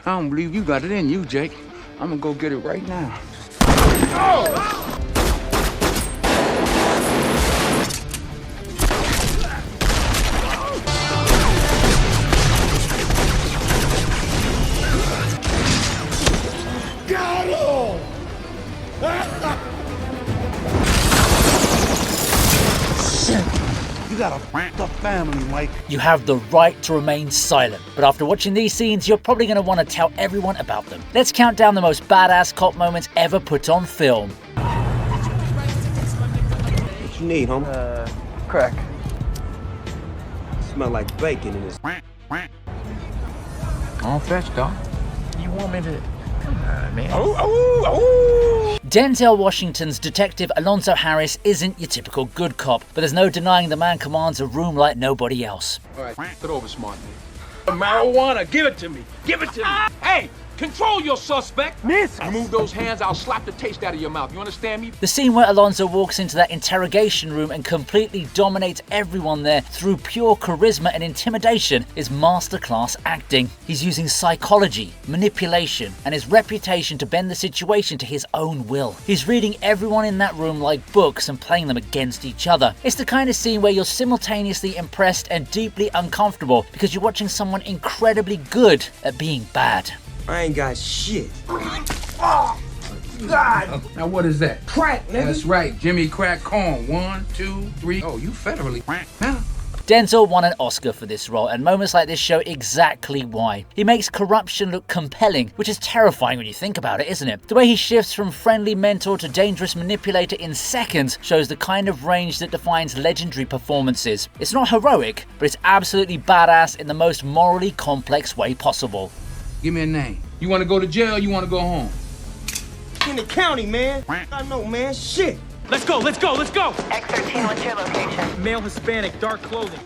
I don't believe you got it in you, Jake. I'm gonna go get it right now. Oh! You got a f***ed up family, Mike. You have the right to remain silent, but after watching these scenes, you're probably going to want to tell everyone about them. Let's count down the most badass cop moments ever put on film. What you need, homie? Crack. Smell like bacon in this. On fetch, dog. You want me to... Come on, man. Denzel Washington's detective Alonzo Harris isn't your typical good cop, but there's no denying the man commands a room like nobody else. All right, get over, smart man. Marijuana, give it to me. Give it to me. Hey, control your suspect. Miss. You move those hands, I'll slap the taste out of your mouth. You understand me? The scene where Alonzo walks into that interrogation room and completely dominates everyone there through pure charisma and intimidation is masterclass acting. He's using psychology, manipulation, and his reputation to bend the situation to his own will. He's reading everyone in that room like books and playing them against each other. It's the kind of scene where you're simultaneously impressed and deeply uncomfortable because you're watching someone incredibly good at being bad. I ain't got shit. Oh, God. Now what is that? Crack, nigga. That's right, Jimmy Crack Corn. 1, 2, 3. Oh, you federally crack now. Denzel won an Oscar for this role, and moments like this show exactly why. He makes corruption look compelling, which is terrifying when you think about it, isn't it? The way he shifts from friendly mentor to dangerous manipulator in seconds shows the kind of range that defines legendary performances. It's not heroic, but it's absolutely badass in the most morally complex way possible. Give me a name. You want to go to jail or you want to go home? In the county, man. I know, man. Shit. Let's go, let's go, let's go! X13, what's your location? Male Hispanic, dark clothing.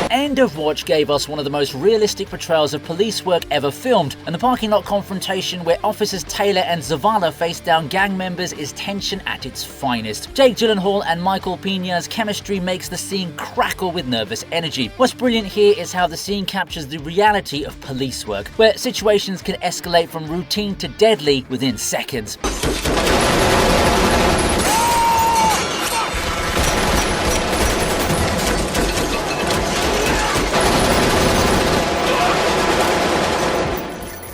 End of Watch gave us one of the most realistic portrayals of police work ever filmed, and the parking lot confrontation where officers Taylor and Zavala face down gang members is tension at its finest. Jake Gyllenhaal and Michael Peña's chemistry makes the scene crackle with nervous energy. What's brilliant here is how the scene captures the reality of police work, where situations can escalate from routine to deadly within seconds.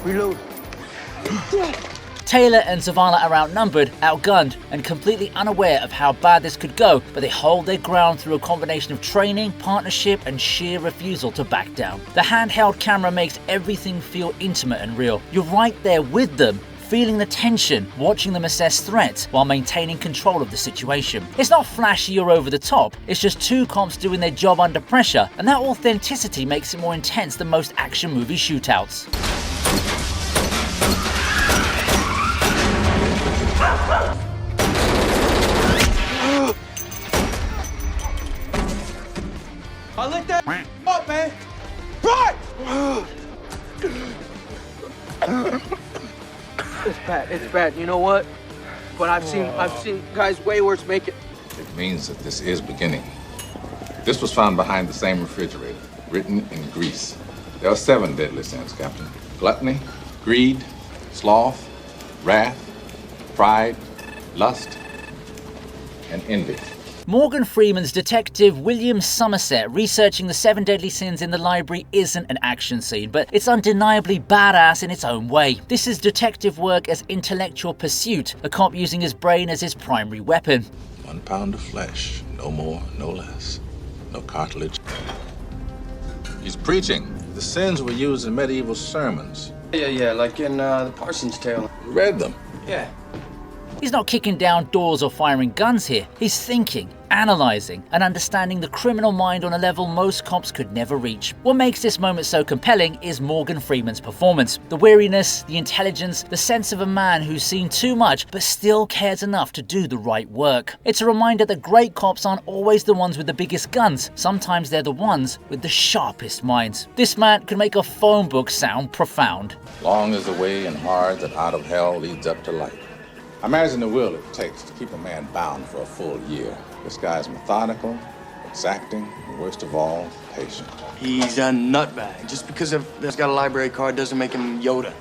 Reload. Taylor and Zavala are outnumbered, outgunned, and completely unaware of how bad this could go, but they hold their ground through a combination of training, partnership, and sheer refusal to back down. The handheld camera makes everything feel intimate and real. You're right there with them, feeling the tension, watching them assess threats while maintaining control of the situation. It's not flashy or over the top, it's just two cops doing their job under pressure, and that authenticity makes it more intense than most action movie shootouts. I lit that up, man. Right! It's bad. You know what? But I've seen guys way worse make it. It means that this is beginning. This was found behind the same refrigerator, written in Greece. There are 7 deadly sins, Captain. Gluttony, greed, sloth, wrath, pride, lust, and envy. Morgan Freeman's detective William Somerset researching the 7 deadly sins in the library isn't an action scene, but it's undeniably badass in its own way. This is detective work as intellectual pursuit, a cop using his brain as his primary weapon. 1 pound of flesh, no more, no less. No cartilage. He's preaching. The sins were used in medieval sermons. Yeah, like in the Parsons Tale. You read them? Yeah. He's not kicking down doors or firing guns here. He's thinking, analysing, and understanding the criminal mind on a level most cops could never reach. What makes this moment so compelling is Morgan Freeman's performance. The weariness, the intelligence, the sense of a man who's seen too much but still cares enough to do the right work. It's a reminder that great cops aren't always the ones with the biggest guns. Sometimes they're the ones with the sharpest minds. This man could make a phone book sound profound. Long is the way and hard that out of hell leads up to light. Imagine the will it takes to keep a man bound for a full year. This guy is methodical, exacting, and worst of all, patient. He's a nutbag. Just because he's got a library card doesn't make him Yoda.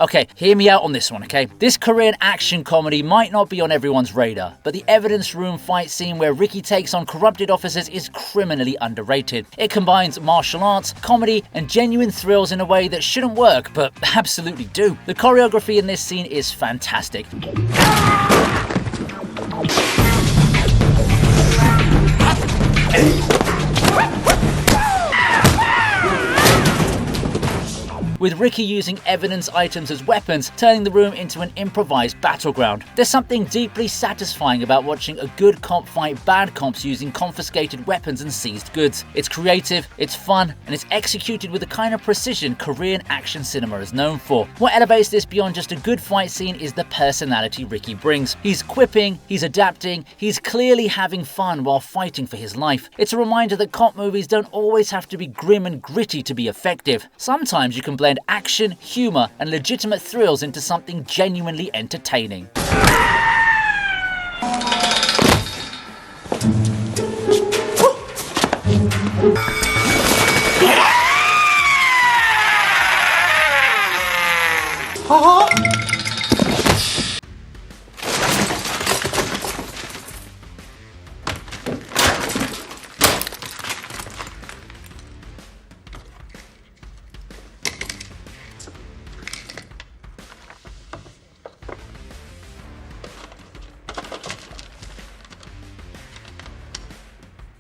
Okay, hear me out on this one, okay? This Korean action comedy might not be on everyone's radar, but the evidence room fight scene where Ricky takes on corrupted officers is criminally underrated. It combines martial arts, comedy, and genuine thrills in a way that shouldn't work, but absolutely do. The choreography in this scene is fantastic. With Ricky using evidence items as weapons, turning the room into an improvised battleground. There's something deeply satisfying about watching a good cop fight bad cops using confiscated weapons and seized goods. It's creative, it's fun, and it's executed with the kind of precision Korean action cinema is known for. What elevates this beyond just a good fight scene is the personality Ricky brings. He's quipping, he's adapting, he's clearly having fun while fighting for his life. It's a reminder that cop movies don't always have to be grim and gritty to be effective. Sometimes you can blend action, humor, and legitimate thrills into something genuinely entertaining.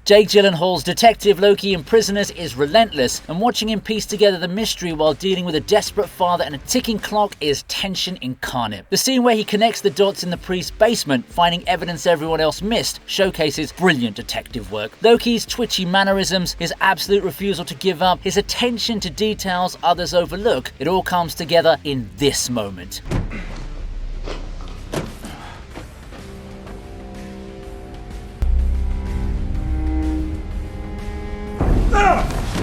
Jake Gyllenhaal's detective Loki in Prisoners is relentless, and watching him piece together the mystery while dealing with a desperate father and a ticking clock is tension incarnate. The scene where he connects the dots in the priest's basement, finding evidence everyone else missed, showcases brilliant detective work. Loki's twitchy mannerisms, his absolute refusal to give up, his attention to details others overlook, it all comes together in this moment.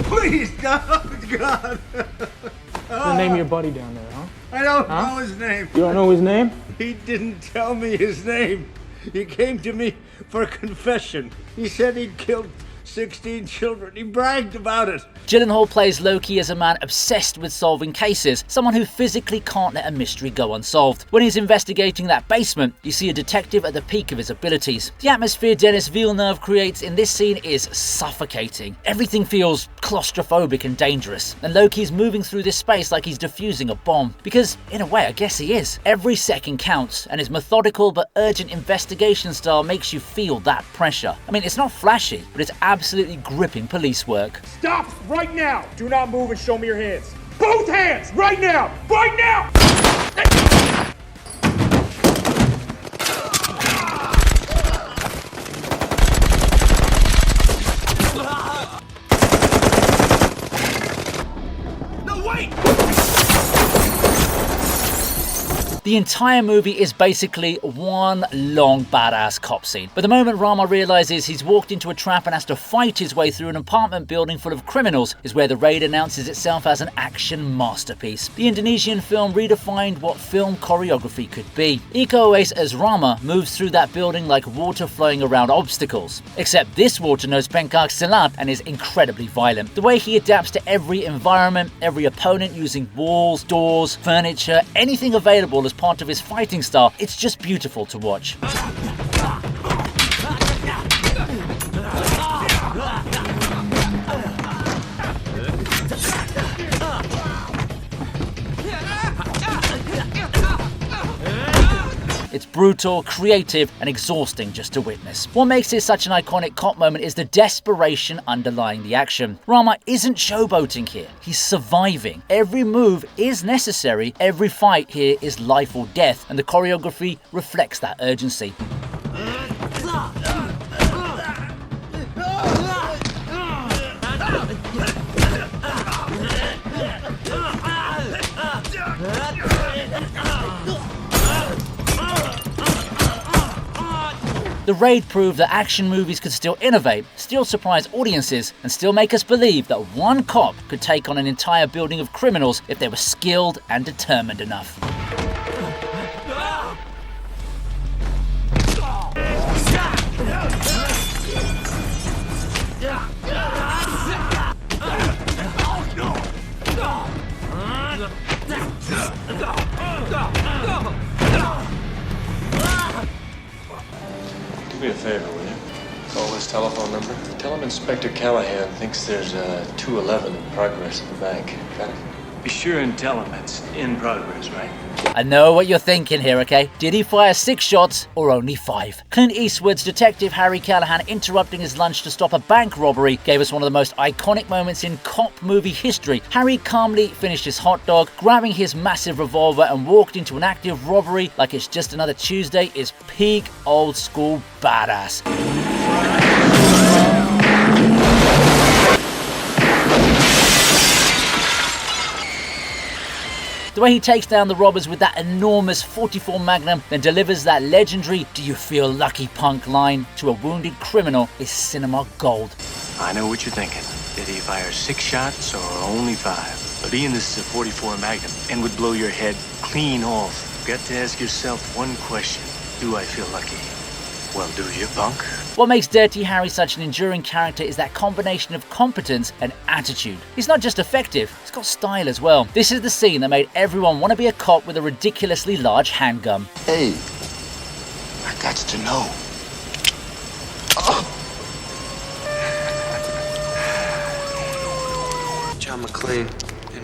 Please, God. The name of your buddy down there, huh? I don't know his name. You don't know his name? He didn't tell me his name. He came to me for a confession. He said he'd killed 16 children. He bragged about it. Gyllenhaal plays Loki as a man obsessed with solving cases, someone who physically can't let a mystery go unsolved. When he's investigating that basement, you see a detective at the peak of his abilities. The atmosphere Denis Villeneuve creates in this scene is suffocating. Everything feels claustrophobic and dangerous, and Loki's moving through this space like he's defusing a bomb. Because, in a way, I guess he is. Every second counts, and his methodical but urgent investigation style makes you feel that pressure. I mean, it's not flashy, but it's absolutely gripping police work. Stop right now! Do not move and show me your hands. Both hands! Right now! Right now! No, wait! The entire movie is basically one long badass cop scene. But the moment Rama realizes he's walked into a trap and has to fight his way through an apartment building full of criminals is where the raid announces itself as an action masterpiece. The Indonesian film redefined what film choreography could be. Iko Uwais as Rama moves through that building like water flowing around obstacles. Except this water knows pencak silat and is incredibly violent. The way he adapts to every environment, every opponent using walls, doors, furniture, anything available as part of his fighting style, it's just beautiful to watch. It's brutal, creative, and exhausting just to witness. What makes this such an iconic cop moment is the desperation underlying the action. Rama isn't showboating here, he's surviving. Every move is necessary, every fight here is life or death, and the choreography reflects that urgency. The raid proved that action movies could still innovate, still surprise audiences, and still make us believe that one cop could take on an entire building of criminals if they were skilled and determined enough. Do me a favor, will you? Call this telephone number. Tell him Inspector Callahan thinks there's a 211 in progress at the bank. Got it? Be sure and tell him it's in progress, right? I know what you're thinking here, okay? Did he fire 6 shots or only 5? Clint Eastwood's Detective Harry Callahan interrupting his lunch to stop a bank robbery gave us one of the most iconic moments in cop movie history. Harry calmly finished his hot dog, grabbing his massive revolver and walked into an active robbery like it's just another Tuesday is peak old school badass. The way he takes down the robbers with that enormous 44 Magnum, then delivers that legendary "Do you feel lucky, punk" line to a wounded criminal is cinema gold. I know what you're thinking. Did he fire 6 shots or only 5? But being this is a 44 Magnum and would blow your head clean off, you've got to ask yourself one question. Do I feel lucky? Well, do you, punk? What makes Dirty Harry such an enduring character is that combination of competence and attitude. He's not just effective, he's got style as well. This is the scene that made everyone want to be a cop with a ridiculously large handgun. Hey, I got to know. John McClane,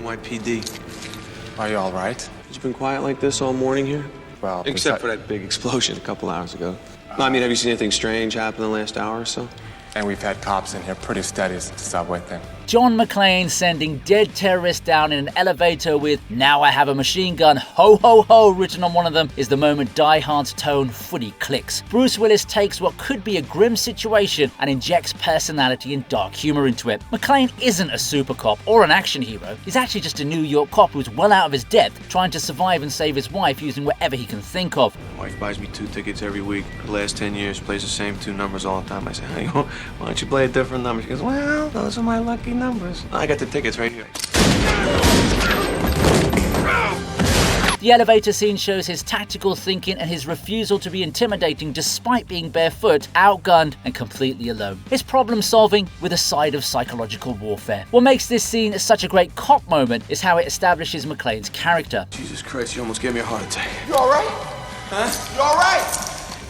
NYPD. Are you all right? You been quiet like this all morning here? Well, except for that big explosion a couple hours ago. No, I mean, have you seen anything strange happen in the last hour or so? And we've had cops in here pretty steady since the subway thing. John McClane sending dead terrorists down in an elevator with "Now I have a machine gun, ho ho ho" written on one of them is the moment Die Hard's tone fully clicks. Bruce Willis takes what could be a grim situation and injects personality and dark humor into it. McClane isn't a super cop or an action hero. He's actually just a New York cop who's well out of his depth, trying to survive and save his wife using whatever he can think of. My wife buys me 2 tickets every week. For the last 10 years, plays the same 2 numbers all the time. I say, "Honey, why don't you play a different number?" She goes, "Well, those are my lucky numbers." I got the tickets right here. The elevator scene shows his tactical thinking and his refusal to be intimidating despite being barefoot, outgunned, and completely alone. His problem solving with a side of psychological warfare. What makes this scene such a great cop moment is how it establishes McClane's character. Jesus Christ, you almost gave me a heart attack. You all right? Huh? You all right?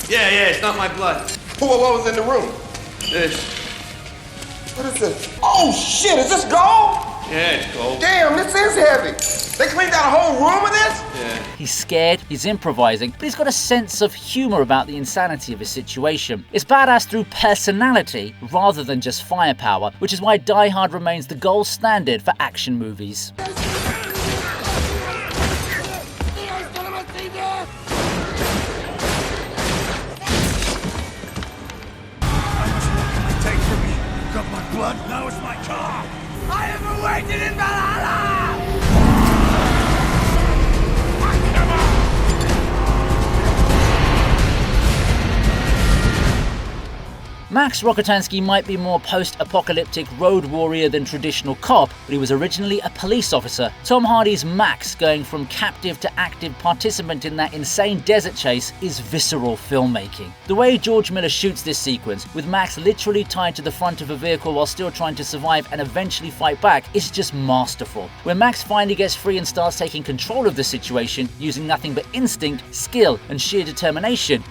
Yeah, it's not my blood. What was in the room? This. What is this? Oh shit, is this gold? Yeah, it's gold. Damn, this is heavy. They cleaned out a whole room of this? Yeah. He's scared, he's improvising, but he's got a sense of humor about the insanity of his situation. It's badass through personality rather than just firepower, which is why Die Hard remains the gold standard for action movies. Blood, now it's my car! I have awaited in Valhalla! Max Rokitansky might be more post-apocalyptic road warrior than traditional cop, but he was originally a police officer. Tom Hardy's Max going from captive to active participant in that insane desert chase is visceral filmmaking. The way George Miller shoots this sequence, with Max literally tied to the front of a vehicle while still trying to survive and eventually fight back, is just masterful. When Max finally gets free and starts taking control of the situation, using nothing but instinct, skill, and sheer determination,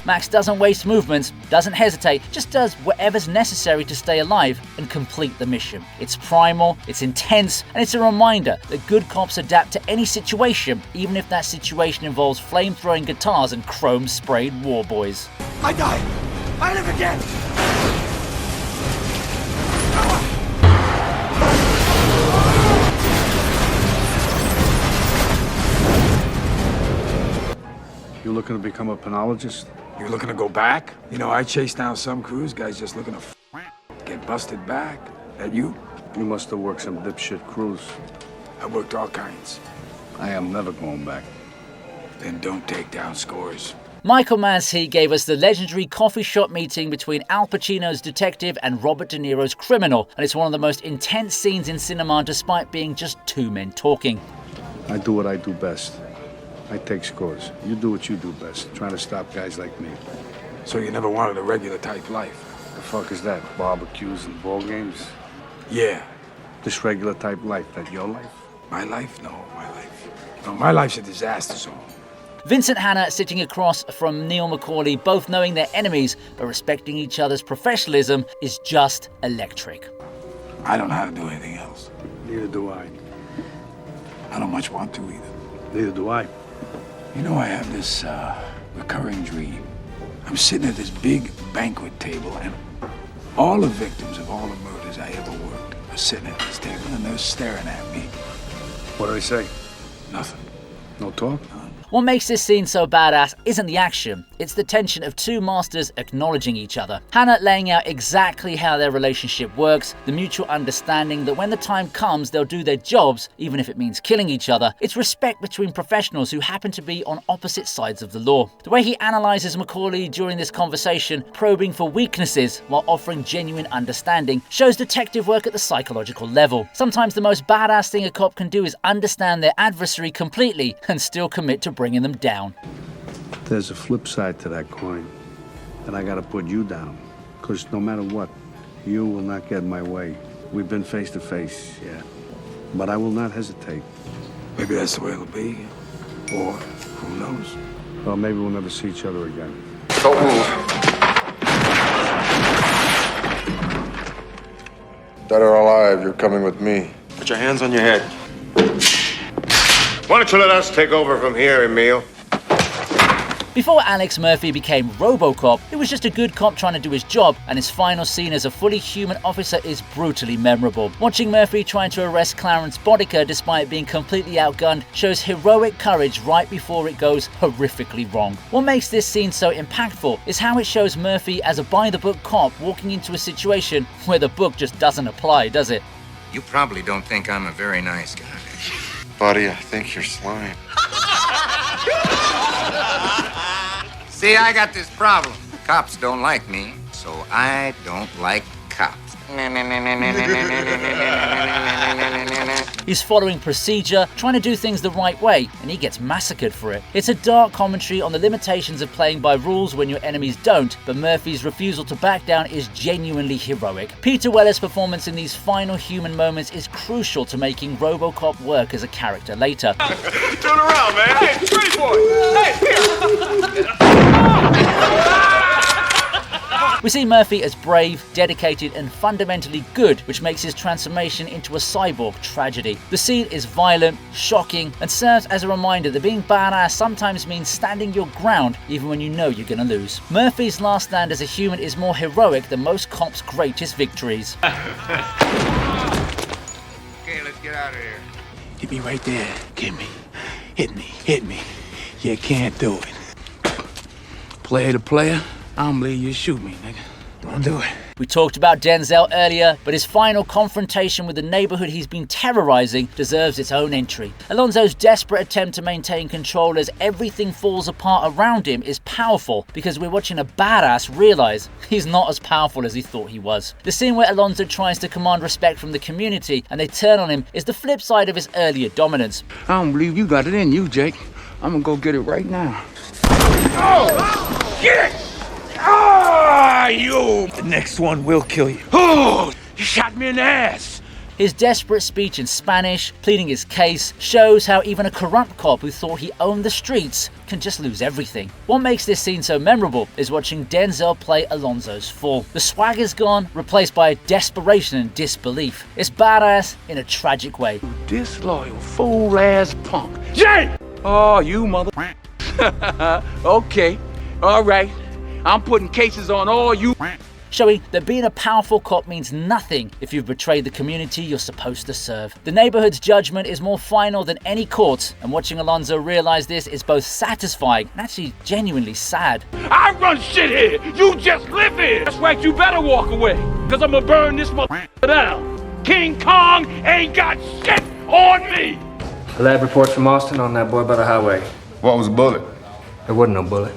Max doesn't waste movements, doesn't hesitate, just does whatever's necessary to stay alive and complete the mission. It's primal, it's intense, and it's a reminder that good cops adapt to any situation, even if that situation involves flame-throwing guitars and chrome-sprayed war boys. I die! I live again! You looking to become a penologist? You looking to go back? You know, I chased down some crews, guys just looking to get busted back. That you? You must have worked some dipshit crews. I worked all kinds. I am never going back. Then don't take down scores. Michael Mann's Heat gave us the legendary coffee shop meeting between Al Pacino's detective and Robert De Niro's criminal, and it's one of the most intense scenes in cinema despite being just two men talking. I do what I do best. I take scores. You do what you do best, trying to stop guys like me. So you never wanted a regular type life? The fuck is that? Barbecues and ball games? Yeah. This regular type life, that your life? My life? No, my life. No, my life's a disaster zone. Vincent Hanna sitting across from Neil McCauley, both knowing they're enemies but respecting each other's professionalism, is just electric. I don't know how to do anything else. Neither do I. I don't much want to either. Neither do I. You know, I have this recurring dream. I'm sitting at this big banquet table, and all the victims of all the murders I ever worked are sitting at this table, and they're staring at me. What do they say? Nothing. No talk? What makes this scene so badass isn't the action, it's the tension of two masters acknowledging each other. Hanna laying out exactly how their relationship works, the mutual understanding that when the time comes they'll do their jobs, even if it means killing each other. It's respect between professionals who happen to be on opposite sides of the law. The way he analyzes McCauley during this conversation, probing for weaknesses while offering genuine understanding, shows detective work at the psychological level. Sometimes the most badass thing a cop can do is understand their adversary completely and still commit to bringing them down. There's a flip side to that coin, and I gotta put you down, because no matter what, you will not get in my way. We've been face to face, yeah, but I will not hesitate. Maybe that's the way it'll be, or who knows? Well, maybe we'll never see each other again. Don't move. Dead or alive, you're coming with me. Put your hands on your head. Why don't you let us take over from here, Emil? Before Alex Murphy became Robocop, he was just a good cop trying to do his job, and his final scene as a fully human officer is brutally memorable. Watching Murphy trying to arrest Clarence Bodicker despite being completely outgunned shows heroic courage right before it goes horrifically wrong. What makes this scene so impactful is how it shows Murphy as a by-the-book cop walking into a situation where the book just doesn't apply, does it? You probably don't think I'm a very nice guy. Buddy, I think you're slime. See, I got this problem. Cops don't like me, so I don't like cops. He's following procedure, trying to do things the right way, and he gets massacred for it. It's a dark commentary on the limitations of playing by rules when your enemies don't, but Murphy's refusal to back down is genuinely heroic. Peter Weller's performance in these final human moments is crucial to making Robocop work as a character later. Turn around, man. Hey, pretty boy! Hey, We see Murphy as brave, dedicated, and fundamentally good, which makes his transformation into a cyborg tragedy. The scene is violent, shocking, and serves as a reminder that being badass sometimes means standing your ground even when you know you're gonna lose. Murphy's last stand as a human is more heroic than most cops' greatest victories. Okay, let's get out of here. You be right there. Get me. Hit me. Hit me. You can't do it. Player to player, I don't believe you shoot me, nigga. Don't do it. We talked about Denzel earlier, but his final confrontation with the neighborhood he's been terrorizing deserves its own entry. Alonzo's desperate attempt to maintain control as everything falls apart around him is powerful because we're watching a badass realize he's not as powerful as he thought he was. The scene where Alonzo tries to command respect from the community and they turn on him is the flip side of his earlier dominance. I don't believe you got it in you, Jake. I'm gonna go get it right now. Oh! Get it! Ah, you! The next one will kill you. Oh! You shot me in the ass! His desperate speech in Spanish, pleading his case, shows how even a corrupt cop who thought he owned the streets can just lose everything. What makes this scene so memorable is watching Denzel play Alonzo's fall. The swag is gone, replaced by desperation and disbelief. It's badass in a tragic way. Disloyal, fool-ass punk. Jake! Oh, you mother... Okay, all right. I'm putting cases on all you showing that being a powerful cop means nothing if you've betrayed the community you're supposed to serve. The neighborhood's judgment is more final than any court, and watching Alonzo realize this is both satisfying and actually genuinely sad. I run shit here. You just live here. That's right. You better walk away, because I'm going to burn this motherfucker down. King Kong ain't got shit on me. Lab reports from Austin on that boy by the highway. What was the bullet? There wasn't no bullet.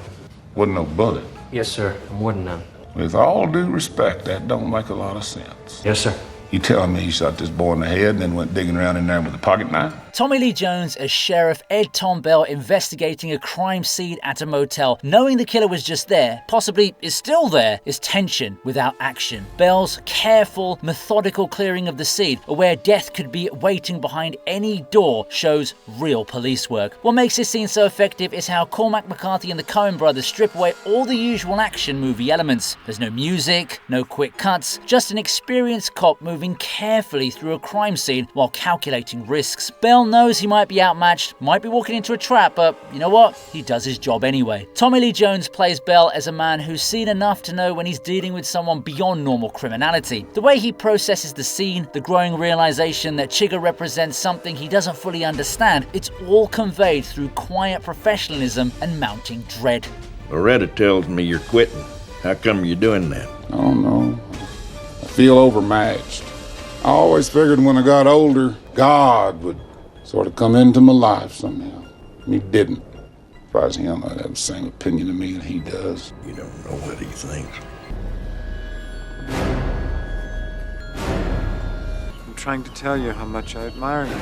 Wasn't no bullet? Yes, sir. There wasn't none. With all due respect, that don't make a lot of sense. Yes, sir. You telling me he shot this boy in the head and then went digging around in there with a pocket knife? Tommy Lee Jones as Sheriff Ed Tom Bell investigating a crime scene at a motel, knowing the killer was just there, possibly is still there, is tension without action. Bell's careful, methodical clearing of the scene, aware death could be waiting behind any door, shows real police work. What makes this scene so effective is how Cormac McCarthy and the Coen brothers strip away all the usual action movie elements. There's no music, no quick cuts, just an experienced cop moving carefully through a crime scene while calculating risks. Bell knows he might be outmatched, might be walking into a trap, but you know what? He does his job anyway. Tommy Lee Jones plays Bell as a man who's seen enough to know when he's dealing with someone beyond normal criminality. The way he processes the scene, the growing realization that Chigga represents something he doesn't fully understand, it's all conveyed through quiet professionalism and mounting dread. Loretta tells me you're quitting. How come you're doing that? I don't know. I feel overmatched. I always figured when I got older, God would sort of come into my life somehow. And he didn't. As far as him, I'd have the same opinion of me that he does. You don't know what he thinks. I'm trying to tell you how much I admire you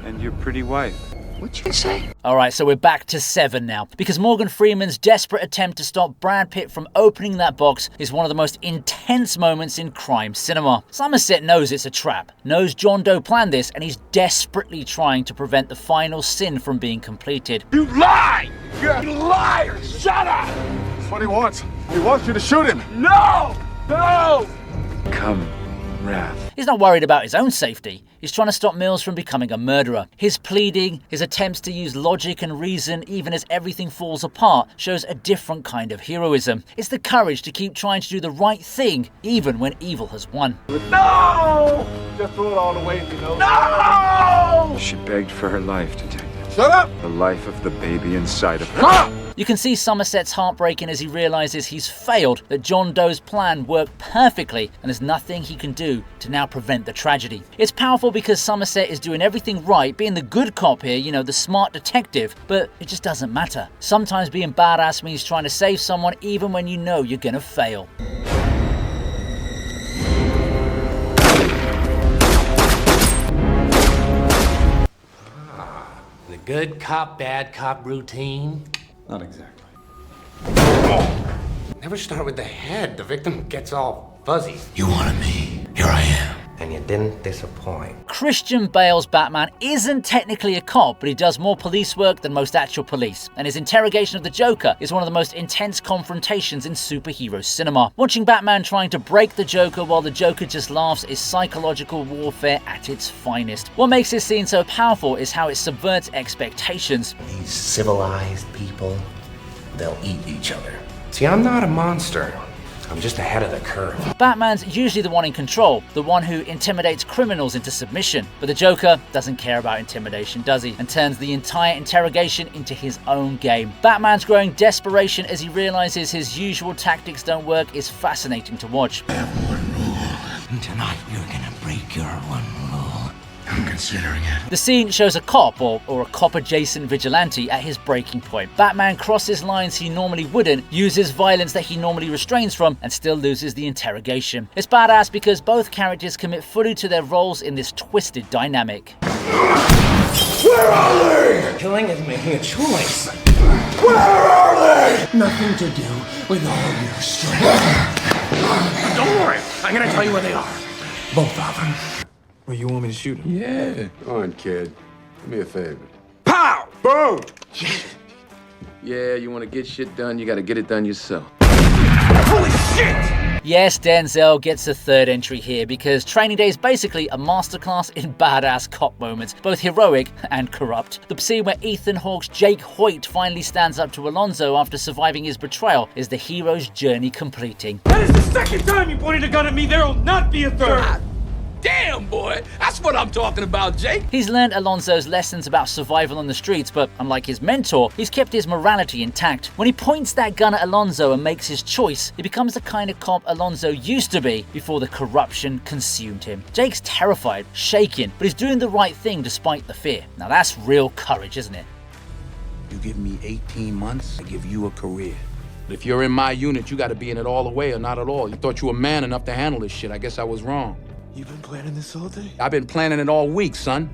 and your pretty wife. What'd you say? Alright, so we're back to 7 now, because Morgan Freeman's desperate attempt to stop Brad Pitt from opening that box is one of the most intense moments in crime cinema. Somerset knows it's a trap, knows John Doe planned this, and he's desperately trying to prevent the final sin from being completed. You lie! You liar! Shut up! That's what he wants. He wants you to shoot him. No! No! Come, Wrath. He's not worried about his own safety. He's trying to stop Mills from becoming a murderer. His pleading, his attempts to use logic and reason even as everything falls apart, shows a different kind of heroism. It's the courage to keep trying to do the right thing, even when evil has won. No! Just throw it all away, you know. No! She begged for her life, Detective. Shut up! The life of the baby inside of her. You can see Somerset's heart breaking as he realizes he's failed, that John Doe's plan worked perfectly, and there's nothing he can do to now prevent the tragedy. It's powerful because Somerset is doing everything right, being the good cop here, you know, the smart detective, but it just doesn't matter. Sometimes being badass means trying to save someone even when you know you're gonna fail. The good cop, bad cop routine? Not exactly. Never start with the head. The victim gets all fuzzy. You wanted me. Here I am. And you didn't disappoint. Christian Bale's Batman isn't technically a cop, but he does more police work than most actual police, and his interrogation of the Joker is one of the most intense confrontations in superhero cinema. Watching Batman trying to break the Joker while the Joker just laughs is psychological warfare at its finest. What makes this scene so powerful is how it subverts expectations. These civilized people, they'll eat each other. See, I'm not a monster. I'm just ahead of the curve. Batman's usually the one in control, the one who intimidates criminals into submission. But the Joker doesn't care about intimidation, does he? And turns the entire interrogation into his own game. Batman's growing desperation as he realizes his usual tactics don't work is fascinating to watch. I have one rule. And tonight you're gonna break your one rule. I'm considering it. The scene shows a cop, or a cop-adjacent vigilante, at his breaking point. Batman crosses lines he normally wouldn't, uses violence that he normally restrains from, and still loses the interrogation. It's badass because both characters commit fully to their roles in this twisted dynamic. Where are they? Killing is making a choice. Where are they? Nothing to do with all your strength. Don't worry. I'm gonna tell you where they are. Both of them. Well, you want me to shoot him? Yeah. Go on, kid. Do me a favor. Pow! Boom! Yeah, you want to get shit done, you got to get it done yourself. Holy shit! Yes, Denzel gets a third entry here because Training Day is basically a masterclass in badass cop moments, both heroic and corrupt. The scene where Ethan Hawke's Jake Hoyt finally stands up to Alonzo after surviving his betrayal is the hero's journey completing. That is the second time you pointed a gun at me. There will not be a third. Damn, boy. That's what I'm talking about, Jake. He's learned Alonzo's lessons about survival on the streets, but unlike his mentor, he's kept his morality intact. When he points that gun at Alonzo and makes his choice, he becomes the kind of cop Alonzo used to be before the corruption consumed him. Jake's terrified, shaken, but he's doing the right thing despite the fear. Now that's real courage, isn't it? You give me 18 months, I give you a career. But if you're in my unit, you gotta be in it all the way or not at all. You thought you were man enough to handle this shit. I guess I was wrong. You've been planning this all day? I've been planning it all week, son.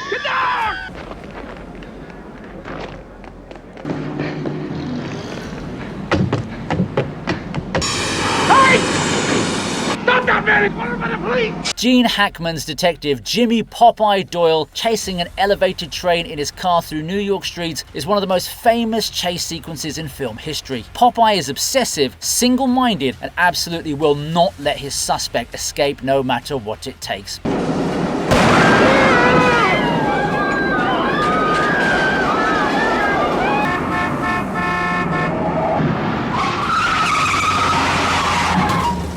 Get down! Hey! Stop that man! He's wanted by the police! Gene Hackman's detective Jimmy Popeye Doyle chasing an elevated train in his car through New York streets is one of the most famous chase sequences in film history. Popeye is obsessive, single-minded, and absolutely will not let his suspect escape no matter what it takes.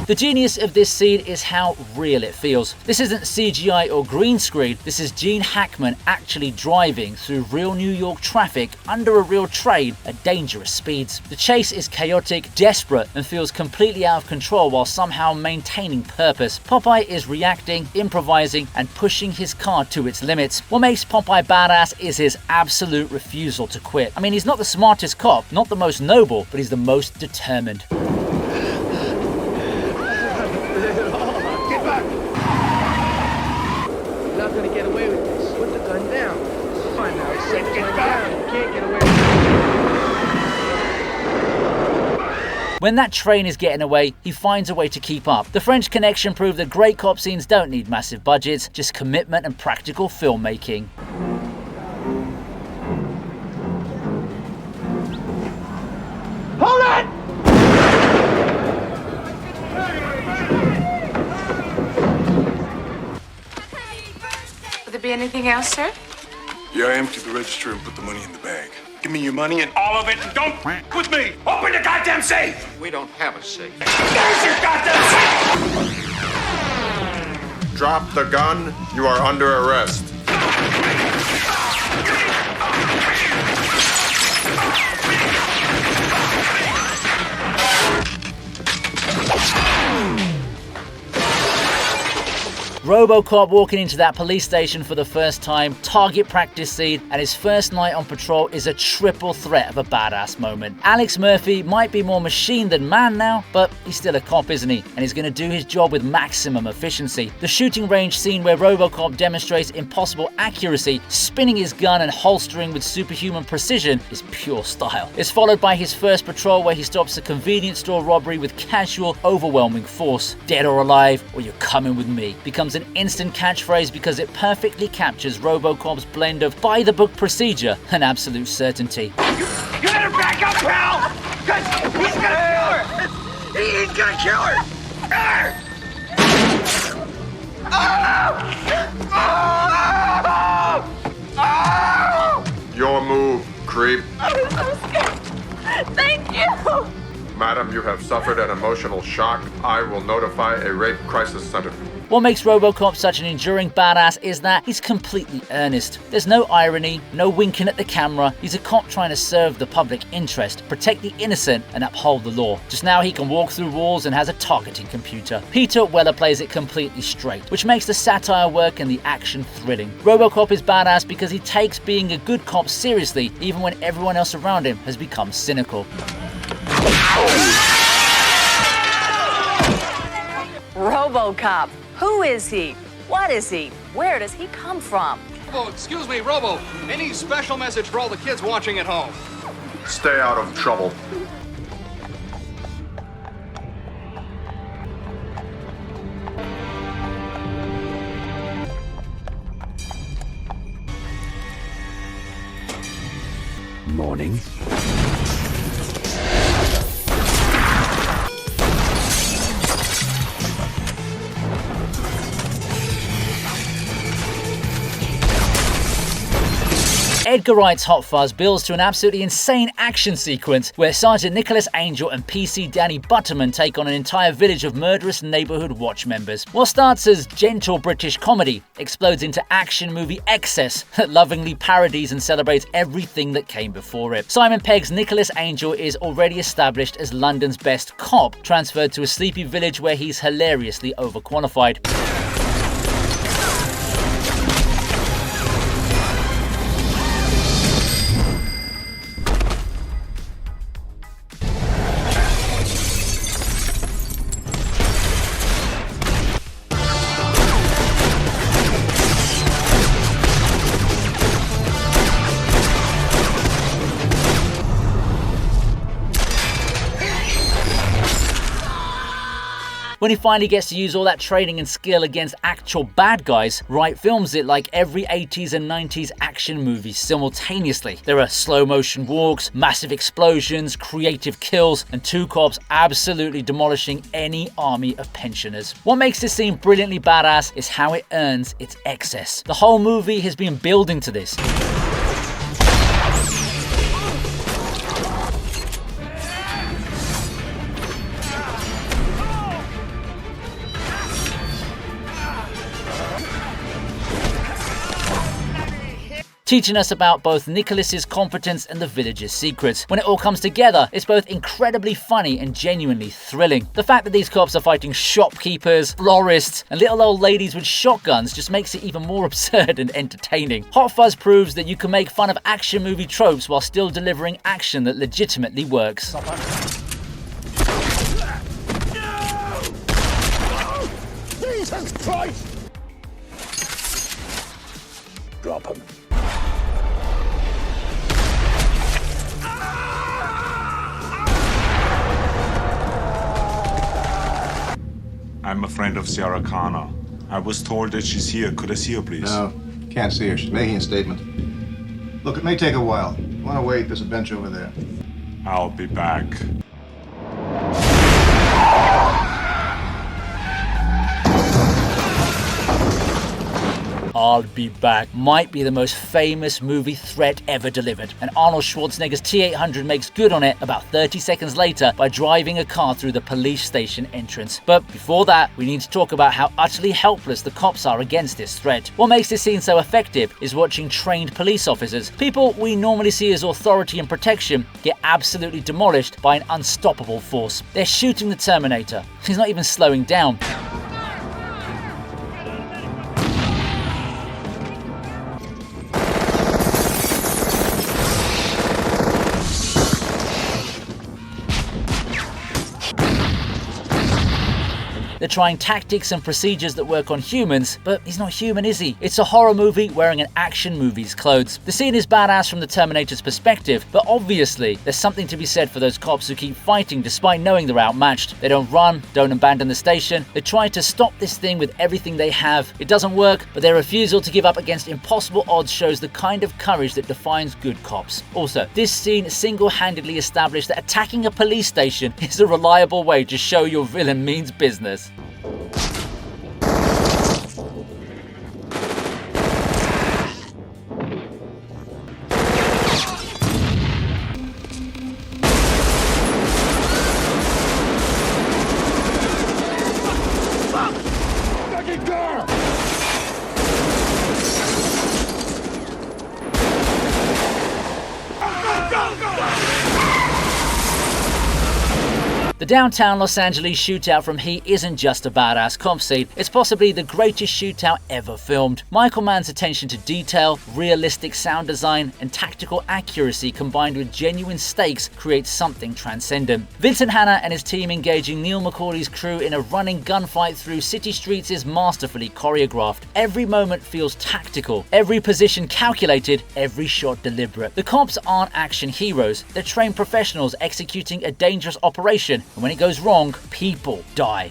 The genius of this scene is how real it feels. This isn't CGI or green screen, this is Gene Hackman actually driving through real New York traffic under a real train at dangerous speeds. The chase is chaotic, desperate, and feels completely out of control while somehow maintaining purpose. Popeye is reacting, improvising, and pushing his car to its limits. What makes Popeye badass is his absolute refusal to quit. I mean, he's not the smartest cop, not the most noble, but he's the most determined. Gonna get away with this. Put the gun down. It's fine now. I said get down. You can't get away with this. When that train is getting away, he finds a way to keep up. The French Connection proved that great cop scenes don't need massive budgets, just commitment and practical filmmaking. Hold it! Would there be anything else, sir? Yeah, I emptied the register and put the money in the bag. Give me your money and all of it, and don't with me. Open the goddamn safe. We don't have a safe. There's your goddamn safe. Drop the gun. You are under arrest. Robocop walking into that police station for the first time, target practice scene, and his first night on patrol is a triple threat of a badass moment. Alex Murphy might be more machine than man now, but he's still a cop, isn't he? And he's going to do his job with maximum efficiency. The shooting range scene where Robocop demonstrates impossible accuracy, spinning his gun and holstering with superhuman precision is pure style. It's followed by his first patrol where he stops a convenience store robbery with casual, overwhelming force. Dead or alive, or you're coming with me, becomes an instant catchphrase because it perfectly captures Robocop's blend of by-the-book procedure and absolute certainty. You better back up, pal! Cause he's gonna kill her! He's gonna kill her! Your move, creep. I'm so scared. Thank you. Madam, you have suffered an emotional shock. I will notify a rape crisis center. What makes Robocop such an enduring badass is that he's completely earnest. There's no irony, no winking at the camera. He's a cop trying to serve the public interest, protect the innocent, and uphold the law. Just now he can walk through walls and has a targeting computer. Peter Weller plays it completely straight, which makes the satire work and the action thrilling. Robocop is badass because he takes being a good cop seriously, even when everyone else around him has become cynical. Robocop. Who is he? What is he? Where does he come from? Oh, excuse me, Robo. Any special message for all the kids watching at home? Stay out of trouble. morning. Edgar Wright's Hot Fuzz builds to an absolutely insane action sequence where Sergeant Nicholas Angel and PC Danny Butterman take on an entire village of murderous neighborhood watch members. What starts as gentle British comedy explodes into action movie excess that lovingly parodies and celebrates everything that came before it. Simon Pegg's Nicholas Angel is already established as London's best cop, transferred to a sleepy village where he's hilariously overqualified. When he finally gets to use all that training and skill against actual bad guys, Wright films it like every 80s and 90s action movie simultaneously. There are slow motion walks, massive explosions, creative kills, and two cops absolutely demolishing any army of pensioners. What makes this scene brilliantly badass is how it earns its excess. The whole movie has been building to this. Teaching us about both Nicholas's competence and the village's secrets. When it all comes together, it's both incredibly funny and genuinely thrilling. The fact that these cops are fighting shopkeepers, florists, and little old ladies with shotguns just makes it even more absurd and entertaining. Hot Fuzz proves that you can make fun of action movie tropes while still delivering action that legitimately works. Jesus Christ! Drop him. I'm a friend of Sarah Connor. I was told that she's here. Could I see her, please? No, can't see her. She's making a statement. Look, it may take a while. You want to wait? There's a bench over there. I'll be back. I'll Be Back might be the most famous movie threat ever delivered, and Arnold Schwarzenegger's T-800 makes good on it about 30 seconds later by driving a car through the police station entrance. But before that, we need to talk about how utterly helpless the cops are against this threat. What makes this scene so effective is watching trained police officers, people we normally see as authority and protection, get absolutely demolished by an unstoppable force. They're shooting the Terminator. He's not even slowing down. They're trying tactics and procedures that work on humans, but he's not human, is he? It's a horror movie wearing an action movie's clothes. The scene is badass from the Terminator's perspective, but obviously there's something to be said for those cops who keep fighting despite knowing they're outmatched. They don't run, don't abandon the station. They try to stop this thing with everything they have. It doesn't work, but their refusal to give up against impossible odds shows the kind of courage that defines good cops. Also, this scene single-handedly established that attacking a police station is a reliable way to show your villain means business. The downtown Los Angeles shootout from Heat isn't just a badass cop scene, it's possibly the greatest shootout ever filmed. Michael Mann's attention to detail, realistic sound design, and tactical accuracy combined with genuine stakes creates something transcendent. Vincent Hanna and his team engaging Neil McCauley's crew in a running gunfight through city streets is masterfully choreographed. Every moment feels tactical, every position calculated, every shot deliberate. The cops aren't action heroes, they're trained professionals executing a dangerous operation. And when it goes wrong, people die.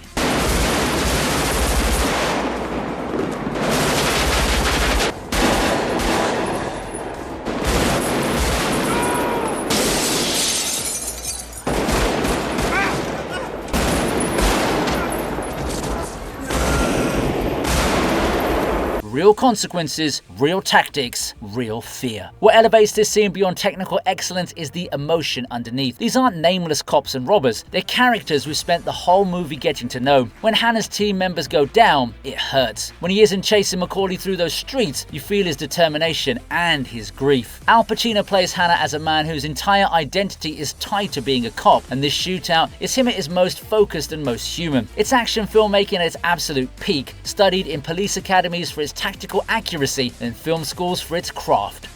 Real consequences, real tactics, real fear. What elevates this scene beyond technical excellence is the emotion underneath. These aren't nameless cops and robbers, they're characters we've spent the whole movie getting to know. When Hannah's team members go down, it hurts. When he isn't chasing McCauley through those streets, you feel his determination and his grief. Al Pacino plays Hannah as a man whose entire identity is tied to being a cop, and this shootout is him at his most focused and most human. It's action filmmaking at its absolute peak, studied in police academies for its tactical accuracy and film schools for its craft.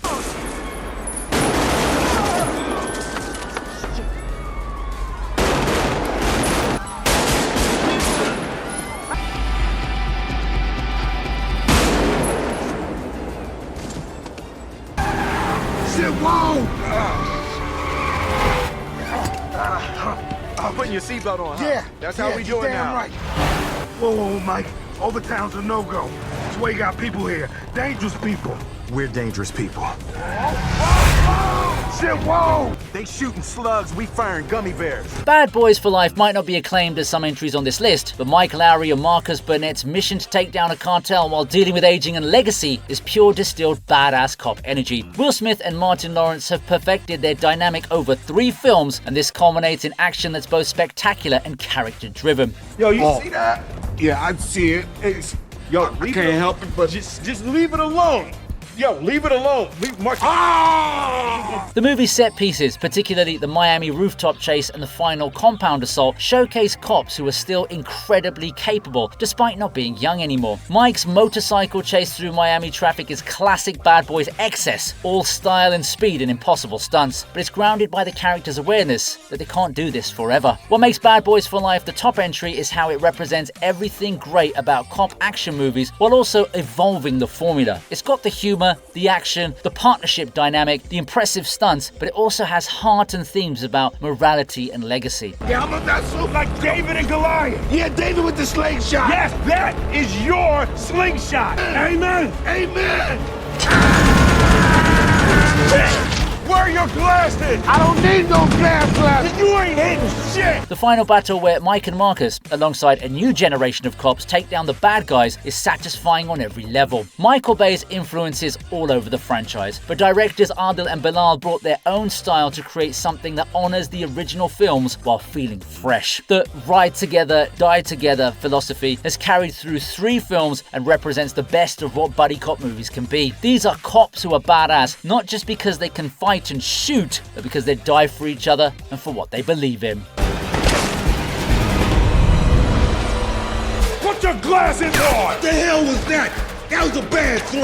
I'm putting your seatbelt on, huh? Yeah. That's how we do it now. Right. Whoa, Mike. Overtown's a no-go. That's why you got people here. Dangerous people. We're dangerous people. Shit, whoa! They shooting slugs, we firing gummy bears. Bad Boys for Life might not be acclaimed as some entries on this list, but Mike Lowry and Marcus Burnett's mission to take down a cartel while dealing with aging and legacy is pure distilled badass cop energy. Will Smith and Martin Lawrence have perfected their dynamic over 3 films, and this culminates in action that's both spectacular and character-driven. Yo, you see that? Yeah, I see it. Yo, I can't help it, but just leave it alone. Yo, leave it alone. The movie's set pieces, particularly the Miami rooftop chase and the final compound assault, showcase cops who are still incredibly capable despite not being young anymore. Mike's motorcycle chase through Miami traffic is classic Bad Boys excess, all style and speed and impossible stunts, but it's grounded by the character's awareness that they can't do this forever. What makes Bad Boys for Life the top entry is how it represents everything great about cop action movies while also evolving the formula. It's got the humor, the action, the partnership dynamic, the impressive stunts, but it also has heart and themes about morality and legacy. Yeah, I'm about to look like David and Goliath. Yeah, David with the slingshot. Yes, that is your slingshot. Amen. Amen. Where are your glasses? I don't need no glasses. You ain't hitting shit. The final battle where Mike and Marcus, alongside a new generation of cops, take down the bad guys is satisfying on every level. Michael Bay's influences all over the franchise, but directors Adil and Bilal brought their own style to create something that honors the original films while feeling fresh. The ride together, die together philosophy has carried through 3 films and represents the best of what buddy cop movies can be. These are cops who are badass, not just because they can fight and shoot, but because they die for each other and for what they believe in. Put your glasses on! What the hell was that? That was a bad throw.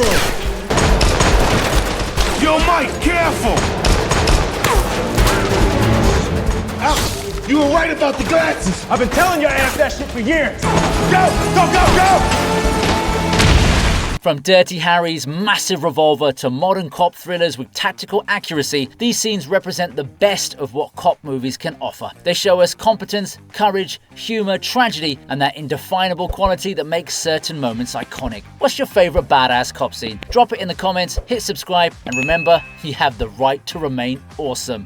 Yo, Mike, careful! You were right about the glasses. I've been telling your ass that shit for years. Go, go, go, go! From Dirty Harry's massive revolver to modern cop thrillers with tactical accuracy, these scenes represent the best of what cop movies can offer. They show us competence, courage, humor, tragedy, and that indefinable quality that makes certain moments iconic. What's your favorite badass cop scene? Drop it in the comments, hit subscribe, and remember, you have the right to remain awesome.